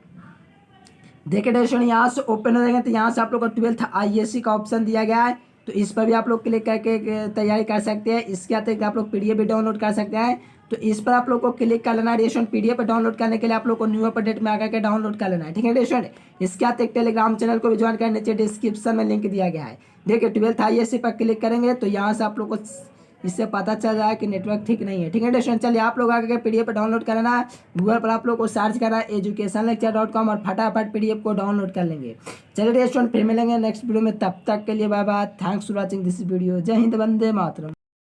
देखिए डेशन यहाँ से ओपन हो जाएगा, तो यहाँ से आप लोग को 12th ISC का ऑप्शन दिया गया है, तो इस पर भी आप लोग क्लिक करके तैयारी कर सकते हैं। इसके अतिरिक्त आप लोग PDF भी डाउनलोड कर सकते हैं, तो इस पर आप लोग को क्लिक कर लेना है डेशन। PDF पर डाउनलोड करने के लिए आप लोग को न्यू अपडेट में आकर के डाउनलोड कर लेना है, ठीक है डेशन। इसके अतिरिक्त टेलीग्राम चैनल को भी ज्वाइन करने, नीचे डिस्क्रिप्शन में लिंक दिया गया है। देखिए 12th ISC पर क्लिक करेंगे तो यहाँ से आप लोग को इससे पता चल रहा है कि नेटवर्क ठीक नहीं है, ठीक है डेशन। चलिए आप लोग आगे PDF पर डाउनलोड करना है, गूगल पर आप लोग को सर्च करना है educationlecture.com और फटाफट PDF को डाउनलोड कर लेंगे। चलिए डेशन फिर मिलेंगे नेक्स्ट वीडियो में, तब तक के लिए bye bye, thanks for watching this video. जय हिंद, वंदे मातरम।